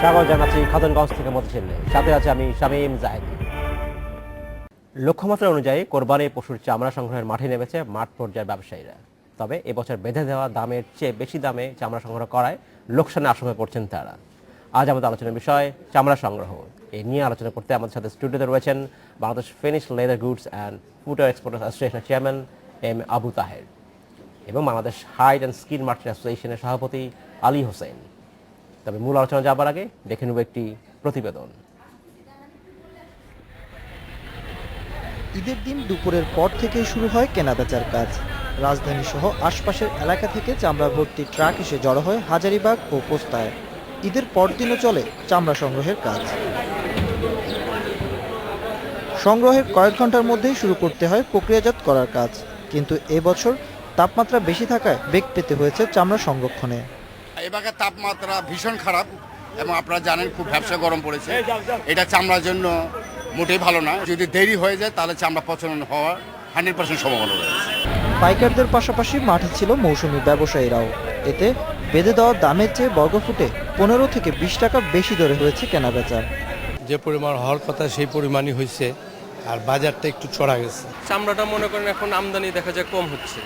স্বাগত জানাচ্ছি খাতুনগঞ্জ থেকে মতিঝিলে। সাথে আছে আমি শামীম জাহেদি। লক্ষ্যমাত্রা অনুযায়ী কোরবানি পশুর চামড়া সংগ্রহের মাঠে নেমেছে মাঠ পর্যায়ের ব্যবসায়ীরা। তবে এবছর বেঁধে দেওয়া দামের চেয়ে বেশি দামে চামড়া সংগ্রহ করায় লোকসানের আশঙ্কায় পড়ছেন তারা। আজ আমাদের আলোচনার বিষয় চামড়া সংগ্রহ। এই নিয়ে আলোচনা করতে আমাদের সাথে স্টুডিওতে রয়েছেন Bangladesh finish leather goods and footwear exporters অ্যাসোসিয়েশনের চেয়ারম্যান এম আবু তাহের এবং Bangladesh hide and skin merchant অ্যাসোসিয়েশনের সভাপতি আলী হোসেন। তবে মূল আলোচনা যাবার আগে দেখে নেব একটি প্রতিবেদন। ঈদের দিন দুপুরের পর থেকেই শুরু হয় কেনাবেচার কাজ। রাজধানী সহ আশপাশের এলাকা থেকে চামড়া ভর্তি ট্রাক এসে জড়ো হয় হাজারীবাগ ও পোস্তায়। ঈদের পরদিনও চলে চামড়া সংগ্রহের কাজ। সংগ্রহের কয়েক ঘন্টার মধ্যেই শুরু করতে হয় প্রক্রিয়াজাত করার কাজ, কিন্তু এবছর তাপমাত্রা বেশি থাকায় বেগ পেতে হয়েছে চামড়া সংরক্ষণে। এবারে তাপমাত্রা ভীষণ খারাপ এবং আপনারা জানেন খুব ব্যবসা গরম পড়েছে। এটা চামড়ার জন্য মোটেই ভালো না। যদি দেরি হয়ে যায় তাহলে চামড়া পচন হওয়ার 100% সম্ভাবনা রয়েছে। পাইকারদের পাশাপাশি মাঠে ছিল মৌসুমি ব্যবসায়ীরাও। এতে বেঁধে দেওয়া দামের চেয়ে বর্গফুটে 15 থেকে 20 টাকা বেশি দরে হয়েছে কেনাবেচা। যে পরিমাণ হওয়ার কথা সেই পরিমাণই হয়েছে, আর বাজারটা একটু চড়া গেছে। চামড়াটা মনে করেন এখন আমদানি দেখা যায় কম হচ্ছে,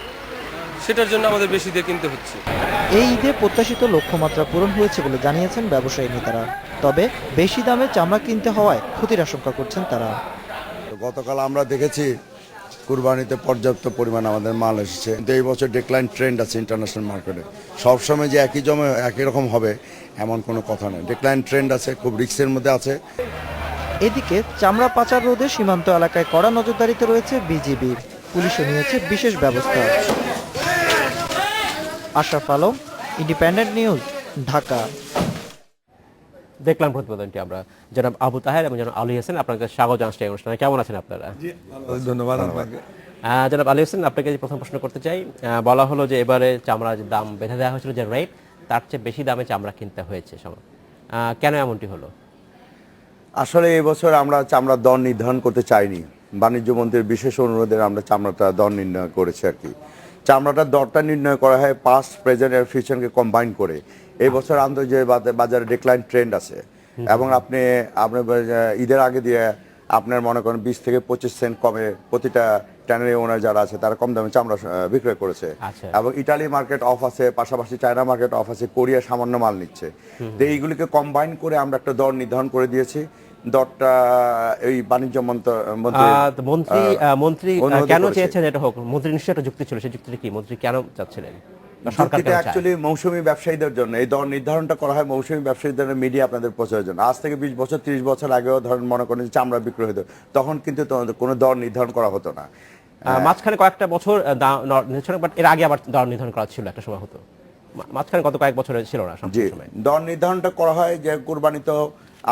সেটার জন্য আমাদের বেশি দিয়ে কিনতে হচ্ছে। এই ঈদে প্রত্যাশিত লক্ষ্যমাত্রা পূরণ হয়েছে বলে জানিয়েছেন ব্যবসায়ী নেতারা। তবে বেশি দামে চামড়া কিনতে হওয়ায় ক্ষতির আশঙ্কা করছেন তারা। গতকাল আমরা দেখেছি কুরবানিতে পর্যাপ্ত পরিমাণ আমাদের মাল এসেছে, কিন্তু এই বছর ডিক্লাইন ট্রেন্ড আছে ইন্টারন্যাশনাল মার্কেটে। সবসময় যে একই রকম হবে এমন কোনো কথা নেই। ডিক্লাইন ট্রেন্ড আছে, খুব রিস্কের মধ্যে আছে। এদিকে চামড়া পাচার রোধে সীমান্ত এলাকায় কড়া নজরদারিতে রয়েছে বিজিবি। পুলিশও নিয়েছে বিশেষ ব্যবস্থা। Ashraf Alam, independent news, Dhaka. দেখলাম প্রতিবেদনটি আমরা। জনাব আবু তাহের এবং জনাব আলী হোসেন, আপনাকে স্বাগত জানাচ্ছি এই অনুষ্ঠানে। কেমন আছেন আপনারা? ধন্যবাদ আপনাকে। জনাব আলী হোসেন, আপনাকে যে প্রথম প্রশ্ন করতে চাই, বলা হলো যে এবারে চামড়ার যে দাম বেঁধে দেওয়া হয়েছিল, যে রেট, তার চেয়ে বেশি দামে চামড়া কিনতে হয়েছে। কেন এমনটি হলো? আসলে এই বছর আমরা চামড়ার দর নির্ধারণ করতে চাইনি। বাণিজ্য মন্ত্রীর বিশেষ অনুরোধে আমরা চামড়াটা দর নির্ণয় করেছি আর কি। চামড়াটার দরটা নির্ণয় করা হয় পাস্ট, প্রেজেন্ট আর ফিউচারকে কম্বাইন করে। এই বছর আন্তর্জাতিক বাজারে ডিক্লাইন ট্রেন্ড আছে এবং আপনি ঈদের আগে দিয়ে আপনার মনে করেন 20 থেকে 25 সেন্ট কমে প্রতিটা ট্যানারি ওনার যারা আছে তারা কম দামে চামড়া বিক্রয় করেছে। এবং ইটালি মার্কেট অফ আছে, পাশাপাশি চায়না মার্কেট অফ আছে, কোরিয়া সামান্য মাল নিচ্ছে। তো এইগুলিকে কম্বাইন করে আমরা একটা দর নির্ধারণ করে দিয়েছি। দরটা এই বাণিজ্য মন্ত্রী কেন চেয়েছেন এটা হোক? মন্ত্রী নিশ্চয়ই একটা যুক্তি ছিল, সেই যুক্তিটা কি? মন্ত্রী কেন চাচ্ছিলেন? অ্যাকচুয়ালি মৌসুমী ব্যবসায়ীদের জন্য এই দর নির্ধারণটা করা হয়। মৌসুমী ব্যবসায়ীদের মিডিয়া আপনাদের প্রচারের জন্য। আজ থেকে 20 বছর 30 বছর আগেও ধরেন মনে করেন চামড়া বিক্রয় হতো, তখন কিন্তু কোনো দর নির্ধারণ করা হতো না। মাঝখানে কয়েকটা বছর এর আগে আবার দর নির্ধারণ করা ছিল, একটা সময় হতো। মাঝখানে গত কয়েক বছর ছিল না। দর নির্ধারণটা করা হয় যে কুরবানি তো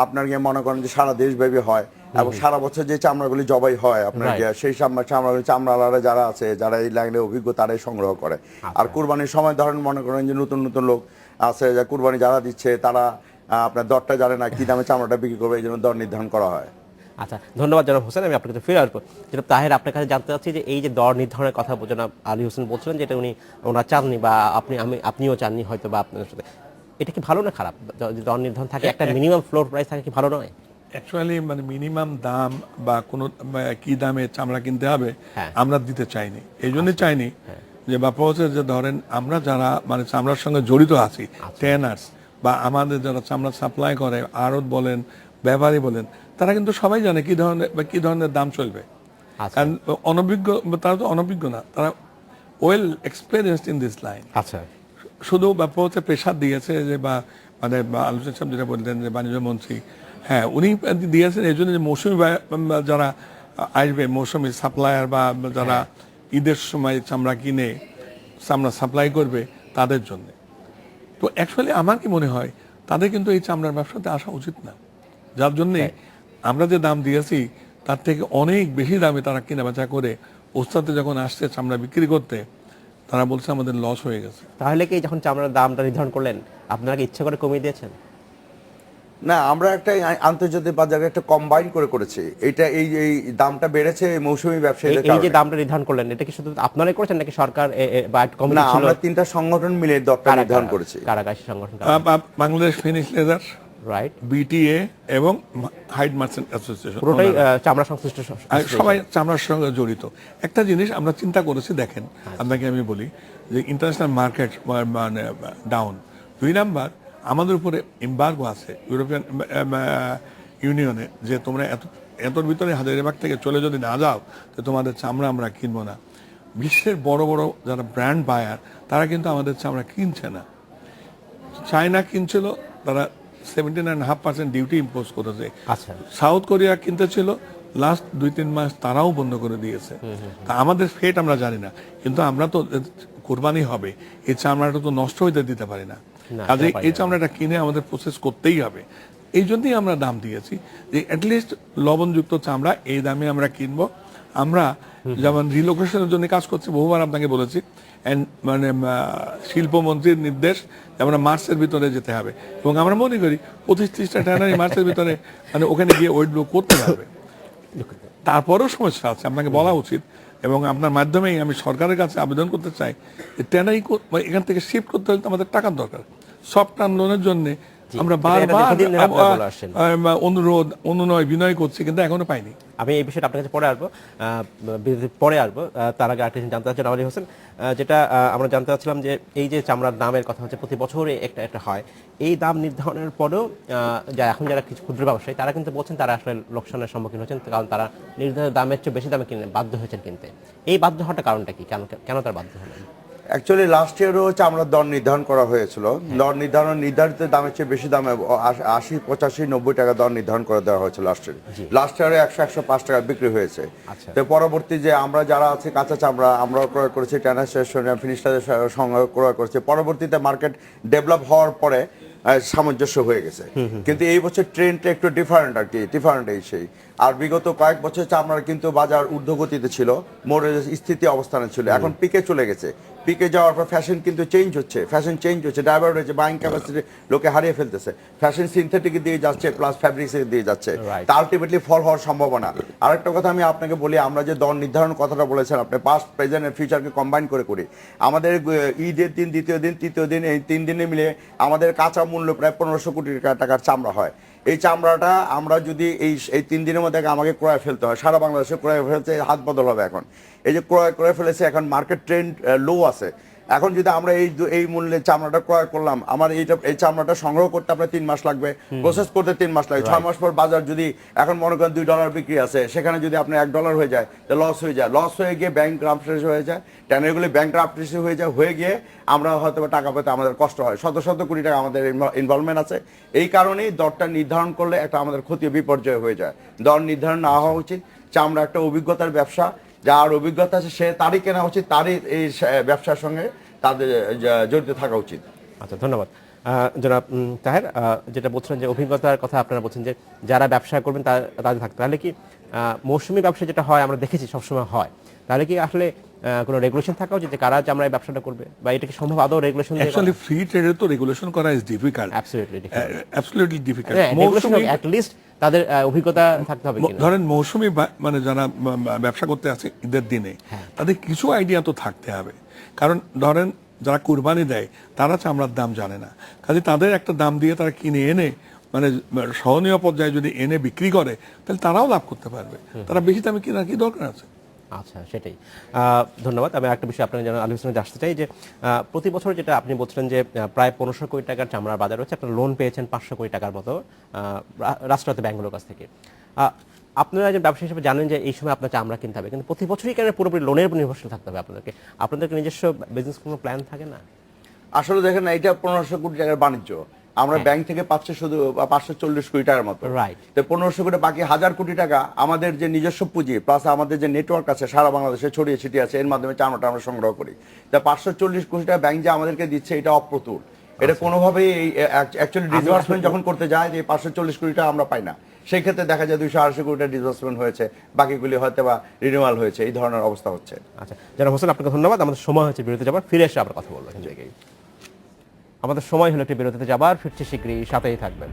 আপনার গিয়ে মনে করেন যে সারা দেশব্যাপী হয় এবং সারা বছর যে চামড়াগুলি জবাই হয় আপনার গিয়ে সেই চামড়াগুলি চামড়ালারা যারা আছে, যারা এই লাইনে অভিজ্ঞ, তারাই সংগ্রহ করে। আর কুরবানির সময় ধরেন মনে করেন যে নতুন নতুন লোক আছে, যে কুরবানি যারা দিচ্ছে তারা আপনার দরটা জানে না, কি দামে চামড়াটা বিক্রি করবে, এই জন্য দর নির্ধারণ করা হয়। আচ্ছা, ধন্যবাদ জনাব হোসেন। আমি আপনার কাছে ফিরে আসবো। জনাব তাহের, আপনার কাছে জানতে চাচ্ছি যে এই যে দর নির্ধারণের কথা জনাব আলী হোসেন বলছিলেন, যেটা ওনারা চাননি বা আপনিও চাননি হয়তো, বা আপনার সাথে, এটা কি ভালো না খারাপ? দর নির্ধারণ থাকে, একটা মিনিমাম ফ্লোর প্রাইস থাকে, কি ভালো নয়? অ্যাকচুয়ালি মানে মিনিমাম দাম বা কোনো কি দামে চামড়া কিনতে হবে আমরা দিতে চাইনি। এই জন্য চাইনি যে ব্যাপার হচ্ছে যে ধরেন আমরা যারা মানে চামড়ার সঙ্গে জড়িত আছি, ট্রেনার্স বা আমাদের যারা চামড়া সাপ্লাই করে, আড়ত বলেন, ব্যাপারী বলেন, তারা কিন্তু সবাই জানে কি ধরনের দাম চলবে। কারণ অনভিজ্ঞ, তারা তো অনভিজ্ঞ না, তারা well experienced in this line. আচ্ছা, শুধু ব্যাপার হচ্ছে প্রেশার দিয়েছে যে বা মানে আলোচনা সাহেব যেটা বললেন যে বাণিজ্য মন্ত্রী, হ্যাঁ উনি দিয়েছেন এই জন্য যে মৌসুমি যারা আসবে, মৌসুমি সাপ্লায়ার বা যারা ঈদের সময় চামড়া কিনে চামড়া সাপ্লাই করবে তাদের জন্য। তো অ্যাকচুয়ালি আমার কি মনে হয় তাদের কিন্তু এই চামড়ার ব্যবসাতে আসা উচিত না, যার জন্যে আমরা যে দাম দিয়েছি তার থেকে অনেক বেশি দামে তারা কেনা বেচা করে ওস্তাদে যখন আসছে চামড়া বিক্রি করতে, তারা বলছে আমাদের লস হয়ে গেছে। তাহলে কি যখন চামড়ার দামটা নির্ধারণ করলেন, আপনারা কি ইচ্ছা করে কমিয়ে দিয়েছেন? না, আমরা একটা আন্তর্জাতিক বাজারে একটা কম্বাইন করেছি। এটা এই দামটা বেড়েছে মৌসুমী ব্যবসায়ীদের কারণে। এই যে দামটা নির্ধারণ করলেন, এটা কি শুধু আপনারাই করেছেন নাকি সরকার বা কমিটি ছিল? না, আমরা তিনটা সংগঠন মিলে দরটা নির্ধারণ করেছি। কারাগার সংগঠন, Bangladesh finish leather, right, BTA এবং হাইড মার্চেন্ট অ্যাসোসিয়েশন, পুরোটাই চামড়া সংশ্লিষ্ট সবাই চামড়ার সঙ্গে জড়িত। একটা জিনিস আমরা চিন্তা করেছি, দেখেন আপনাকে আমি বলি যে ইন্টারন্যাশনাল মার্কেট মানে ডাউন। 2 নাম্বার, আমাদের উপরে এমবার্গো আছে ইউরোপিয়ান ইউনিয়নে, যে তোমরা এতর ভিতরে হাজারিবাগ থেকে চলে যদি না যাও তো তোমাদের চামড়া আমরা কিনবো না। বিশ্বের বড় বড় যারা ব্র্যান্ড বায়ার তারা কিন্তু আমাদের চামড়া কিনছে না। চায়না কিনছিল, তারা 17.5% ডিউটি ইম্পোজ করেছে। আচ্ছা, সাউথ কোরিয়া কিনতে ছিল, লাস্ট 2-3 মাস তারাও বন্ধ করে দিয়েছে। তা আমাদের ফেট আমরা জানি না, কিন্তু আমরা তো কোরবানি হবে, এই চামড়াটা তো নষ্ট হইতে দিতে পারি না। কাজে এই চামড়াটা কিনে আমাদের প্রসেস করতেই হবে। এই জন্যই আমরা দাম দিয়েছি যে অ্যাটলিস্ট লবণযুক্ত চামড়া এই দামে আমরা কিনবো। আমরা যেমন রিলোকেশনের জন্য কাজ করছি, বহুবার আপনাকে বলেছি, মানে শিল্পমন্ত্রীর নির্দেশ আমরা মার্চের ভিতরে যেতে হবে, এবং আমরা মনে করি 25-30টা ট্যানারি মার্চের ভিতরে মানে ওখানে গিয়ে ওয়েট ব্লো করতে পারবে। তারপরেও সমস্যা আছে, আপনাকে বলা উচিত, এবং আপনার মাধ্যমেই আমি সরকারের কাছে আবেদন করতে চাই যে ট্যানারি এখান থেকে শিফট করতে হলে আমাদের টাকার দরকার। সফট টার্ম লোনের জন্য আমরা বারবার অনুরোধ অনুনয় বিনয় করছি, কিন্তু এখনো পাইনি। আমি এই বিষয়টা আপনার কাছে পরে আসবো। তার আগে আরেকটা জানতে চাচ্ছেন আলী হোসেন, যেটা আমরা জানতে চাচ্ছিলাম যে এই যে চামড়ার দামের কথা হচ্ছে প্রতি বছরে একটা হয়, এই দাম নির্ধারণের পরেও যারা কিছু ক্ষুদ্র ব্যবসায়ী তারা কিন্তু বলছেন তারা আসলে লোকসানের সম্মুখীন হচ্ছেন, কারণ তারা নির্ধারিত দামের চেয়ে বেশি দামে কিনে বাধ্য হয়েছেন কিনতে। এই বাধ্য হওয়াটা কারণটা কি, কেন তারা বাধ্য হলেন? অ্যাকচুয়ালি লাস্ট ইয়ারও চামড়ার দর নির্ধারণ করা হয়েছিল। দর নির্ধারিত দামের চেয়ে বেশি দামে 80, 85, 90 টাকা দর নির্ধারণ করে দেওয়া হয়েছিল লাস্ট ইয়ারে 100-105 টাকা বিক্রি হয়েছে। তো পরবর্তী যে আমরা যারা আছে কাঁচা চামড়া আমরাও ক্রয় করেছি, ট্যানার ফিনিশারের সঙ্গে ক্রয় করেছি, পরবর্তীতে মার্কেট ডেভেলপ হওয়ার পরে সামঞ্জস্য হয়ে গেছে। কিন্তু এই বছর ট্রেন্ডটা একটু ডিফারেন্ট আর কি, ডিফারেন্ট এই সেই। আর বিগত কয়েক বছর চামড়ার কিন্তু বাজার ঊর্ধ্বগতিতে ছিল, মোড়ে স্থিতি অবস্থানে ছিল, এখন পিকে চলে গেছে। পিকে যাওয়ার পর ফ্যাশন কিন্তু চেঞ্জ হচ্ছে, ডাইভার্ট হচ্ছে, বাইং ক্যাপাসিটি লোকে হারিয়ে ফেলতেছে। ফ্যাশন সিনথেটিক দিয়ে যাচ্ছে, প্লাস ফ্যাব্রিক্স দিয়ে যাচ্ছে, তা আলটিমেটলি ফল হওয়ার সম্ভাবনা। আরেকটা কথা আমি আপনাকে বলি, আমরা যে দর নির্ধারণ কথাটা বলেছেন আপনি, পাস্ট প্রেজেন্ট এন্ড ফিউচারকে কম্বাইন করে করি। আমাদের ঈদের দিন, দ্বিতীয় দিন, তৃতীয় দিন, এই 3 দিনে মিলে আমাদের কাঁচা মূল্য প্রায় 1500 কোটি টাকার চামড়া হয়। এই চামড়াটা আমরা যদি এই 3 দিনের মধ্যে আমাকে ক্রয় ফেলতে হয়, সারা বাংলাদেশে ক্রয় ফেলতে হাত বদল হবে। এখন এই যে ক্রয় ফেলেছে, এখন মার্কেট ট্রেন্ড লো আছে। এখন যদি আমরা এই মূল্যে চামড়াটা ক্রয় করলাম, আমার এই চামড়াটা সংগ্রহ করতে আপনার 3 মাস লাগবে, প্রসেস করতে 3 মাস লাগবে। 6 মাস পর বাজার যদি এখন মনে করেন $2 বিক্রি আছে, সেখানে যদি আপনার $1 হয়ে যায়, তো লস হয়ে গিয়ে ব্যাংক ক্রাফটেসি হয়ে যায়, ট্যানারিগুলি ব্যাংক ক্রাফটেসি হয়ে গিয়ে আমরা হয়তো টাকা পেতে আমাদের কষ্ট হয়। শত কোটি টাকা আমাদের ইনভলভমেন্ট আছে। এই কারণেই দরটা নির্ধারণ করলে একটা আমাদের ক্ষতি বিপর্যয় হয়ে যায়। দর নির্ধারণ না হওয়া উচিত। চামড়া একটা অভিজ্ঞতার ব্যবসা, যার অভিজ্ঞতা আছে সে তারই কেনা উচিত, তারই এই ব্যবসার সঙ্গে তাদের জড়িত থাকা উচিত। আচ্ছা, ধন্যবাদ জনাব তাহের। যেটা বলছিলেন যে অভিজ্ঞতার কথা আপনারা বলছেন যে যারা ব্যবসা করবেন তাদের থাকতে, তাহলে কি মৌসুমি ব্যবসা যেটা হয় আমরা দেখেছি সবসময় হয়, তাহলে কি আসলে কোনো রেগুলেশন থাকা উচিত যে কারা আমরা এই ব্যবসাটা করবে, বা এটা কি সম্ভব আদৌ রেগুলেশন? অ্যাকচুয়ালি ফ্রি ট্রেডে তো রেগুলেশন করা is difficult, absolutely difficult. Mousumi at least তাদের অভিজ্ঞতা থাকতে হবে। ধরেন মৌসুমি মানে যারা ব্যবসা করতে আছে ঈদের দিনে, তাদের কিছু আইডিয়া তো থাকতে হবে। কারণ ধরেন যারা কুরবানি দেয় তারা চামড়ার দাম জানে না, কাজে তাদের একটা দাম দিয়ে তারা কিনে এনে মানে সহনীয় পর্যায়ে যদি এনে বিক্রি করে, তাহলে তারাও লাভ করতে পারবে। তারা বেশি দামে কেনার কি দরকার আছে? আচ্ছা, সেটাই। ধন্যবাদ। আমি একটা বিষয় আপনার যেন আলী হোসেনের আসতে চাই যে প্রতি বছর যেটা আপনি বলছিলেন যে প্রায় 1500 কোটি টাকার চামড়ার বাজার রয়েছে, আপনার লোন পেয়েছেন 500 কোটি টাকার মতো রাষ্ট্রায়ত্ত ব্যাংকগুলোর কাছ থেকে। আপনারা যে ব্যবসা হিসেবে জানেন যে এই সময় আপনার চামড়া কিনতে হবে, কিন্তু প্রতি বছরই কেন পুরোপুরি লোনের উপর নির্ভরশীল থাকতে হবে আপনাদেরকে নিজস্ব বিজনেস কোনো প্ল্যান থাকে না? আসলে দেখেন, এটা 1500 কোটি টাকার বাণিজ্য, আমরা ব্যাংক থেকে পাচ্ছি শুধু 540 কোটি টাকার মতো। তো 1500 কোটি, বাকি 1000 কোটি টাকা আমাদের যে নিজস্ব পুঁজি প্লাস আমাদের যে নেটওয়ার্ক আছে সারা বাংলাদেশে ছড়িয়ে ছিটিয়ে আছে, এর মাধ্যমে চামড়াটা আমরা সংগ্রহ করি। তা 540 কোটি টাকা ব্যাংক যে আমাদেরকে দিচ্ছে, এটা অপ্রতুল। এটা কোনোভাবেই অ্যাকচুয়ালি ডিসবার্সমেন্ট যখন করতে যায়, যে 540 কোটি টাকা আমরা পাই না, সেই ক্ষেত্রে দেখা যায় 280 কোটি টাকা ডিসবার্সমেন্ট হয়েছে, বাকিগুলি হয়তো বা রিনিউয়াল হয়েছে, এই ধরনের অবস্থা হচ্ছে। আচ্ছা, জনাব হোসেন, আপনাকে ধন্যবাদ। আমাদের সময় হয়েছে বিরতি যাবার, ফিরে এসে আমরা কথা বলবো। আমাদের সময় হলো একটি বিরতিতে যাবার, ফিরছি শীঘ্রই, সাথেই থাকবেন।